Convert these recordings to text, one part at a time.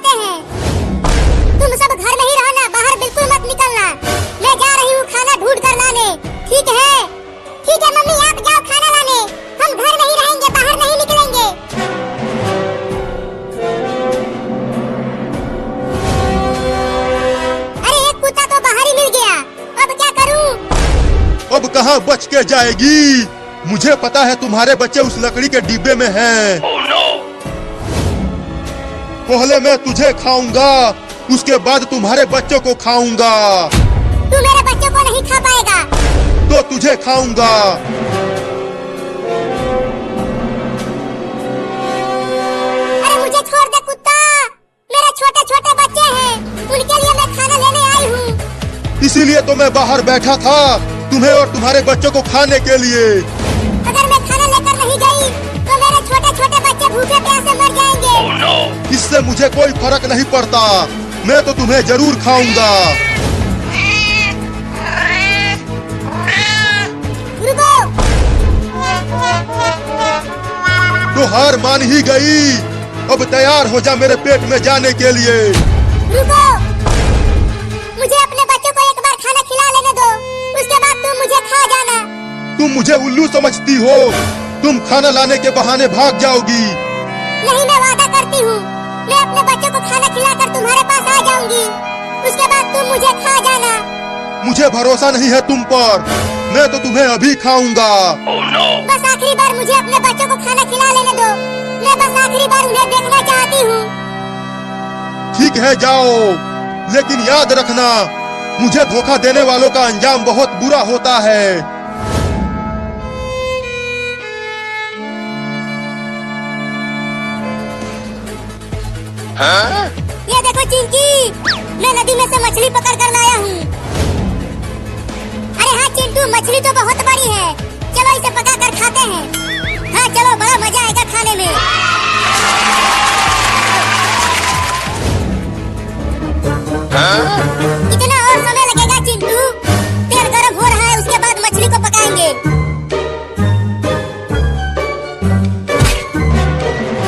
आते हैं। तुम सब घर में ही रहना, बाहर बिल्कुल मत निकलना। मैं जा रही हूँ खाना ढूंढ कर लाने। ठीक है? ठीक है मम्मी, आप जाओ खाना लाने। हम घर में ही रहेंगे, बाहर नहीं निकलेंगे। अरे एक कुत्ता तो बाहर ही मिल गया, अब क्या करूँ? अब कहाँ बच के जाएगी? मुझे पता है तुम्हारे बच्चे उस लकड़ी के डिब्बे में हैं। Oh, no! पहले मैं तुझे खाऊंगा, उसके बाद तुम्हारे बच्चों को खाऊंगा। तू मेरे बच्चों को नहीं खा पाएगा। तो तुझे खाऊंगा। अरे मुझे छोड़ दे कुत्ता, मेरे छोटे छोटे बच्चे हैं, उनके लिए मैं खाना लेने आई हूँ। इसीलिए तो मैं बाहर बैठा था, तुम्हें और तुम्हारे बच्चों को खाने के लिए। अगर मैं खाना लेकर नहीं गई तो मेरे छोटे छोटे बच्चे भूखे प्यासे मर जाएंगे। Oh, no! इससे मुझे कोई फर्क नहीं पड़ता, मैं तो तुम्हें जरूर खाऊंगा। रुको। तो हार मान ही गई, अब तैयार हो जा मेरे पेट में जाने के लिए। रुको, मुझे अपने बच्चों को एक बार खाना खिला लेने दो, उसके बाद तुम मुझे खा जाना। तुम मुझे उल्लू समझती हो? तुम खाना लाने के बहाने भाग जाओगी। नहीं, मैं वादा करती हूँ, मैं अपने बच्चों को खाना खिलाकर तुम्हारे पास आ जाऊंगी, उसके बाद तुम मुझे खा जाना। मुझे भरोसा नहीं है तुम पर, मैं तो तुम्हें अभी खाऊंगा। Oh, no! बस आखिरी बार मुझे अपने बच्चों को खाना खिला लेने दो, मैं बस आखिरी बार उन्हें देखना चाहती हूँ। ठीक है जाओ, लेकिन याद रखना, मुझे धोखा देने वालों का अंजाम बहुत बुरा होता है। Huh? ये देखो चिंकी, मैं नदी में से मछली पकड़ कर लाया हूँ। अरे हाँ चिंटू, मछली तो बहुत बड़ी है, चलो इसे पका कर खाते हैं। हाँ चलो, बड़ा मजा आएगा खाने में। Huh? इतना और समय लगेगा चिंटू, तेल गरम हो रहा है, उसके बाद मछली को पकाएंगे।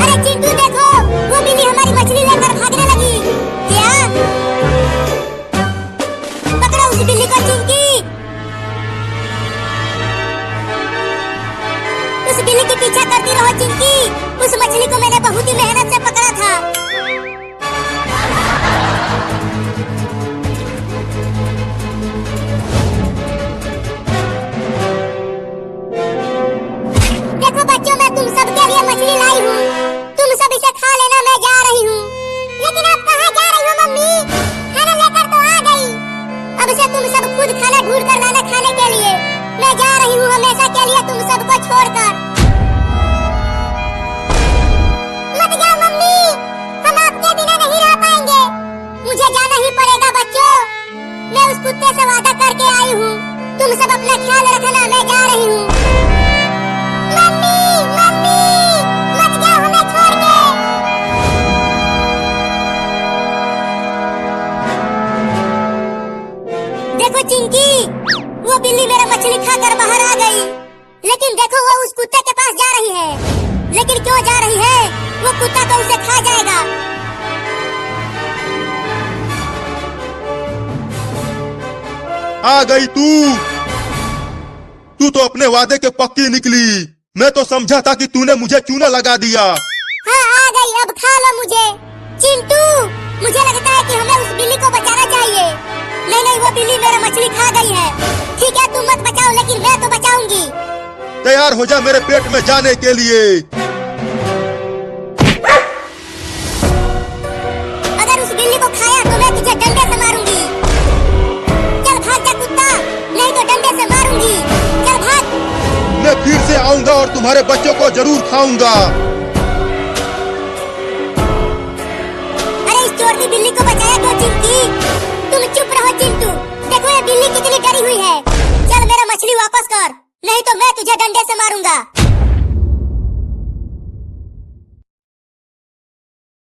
अरे चिंटू देखो, वो बिल्ली हमारी मछली लेकर भागने लगी। क्या? पकड़ो उस बिल्ली को चिंकी। उस बिल्ली के पीछा करती रहो चिंकी, उस मछली को मैंने बहुत ही मेहनत से पकड़ा था। देखो बच्चों, मैं तुम सबके लिए मछली लाई हूँ, तुम सब इसे खा लेना, मैं जा रही हूँ। लेकिन आप कहाँ जा रही हो मम्मी? खाना लेकर तो आ गई, अब से तुम सब खुद खाना ढूंढ कर लाना खाने के लिए। मैं जा रही हूँ हमेशा के लिए तुम सबको छोड़कर। मत जाओ मम्मी, हम आपके बिना नहीं रह पाएंगे, मुझे जाना ही पड़ेगा बच्चों। मैं उस कुत्ते से वादा करके आई हूँ, तुम सब अपना ख्याल रखना, मैं जा रही हूँ। मम्मी, मम्मी, मत जाओ हमें छोड़ के। देखो चिंकी, वो बिल्ली मेरा मछली खाकर बाहर आ गई, लेकिन देखो वो उस कुत्ते के पास जा रही है। लेकिन क्यों जा रही है? वो कुत्ता तो उसे खा जाएगा। आ गई तू तो अपने वादे के पक्की निकली। मैं तो समझा था कि तूने मुझे चूना लगा दिया। हाँ आ गई, अब खा लो मुझे। चिंटू, मुझे लगता है कि हमें उस बिल्ली को बचाना चाहिए। नहीं, वो बिल्ली मेरा मछली खा गई है। ठीक है, तुम मत बचाओ, लेकिन मैं तो बचाऊंगी। तैयार हो जा मेरे पेट में जाने के लिए। अगर उस बिल्ली को खाया तो मैं तुझे डंडे से मारूंगी। चल भाग जा कुत्ता, नहीं तो डंडे से मारूंगी। चल भाग। मैं फिर से आऊंगा और तुम्हारे बच्चों को जरूर खाऊंगा। अरे इस चोर की बिल्ली को बचाया क्यों चिंकी? तुम चुप रहो चिंटू, देखो ये बिल्ली कितनी डरी हुई है। चल मेरा मछली वापस कर, नहीं तो मैं तुझे डंडे से मारूंगा।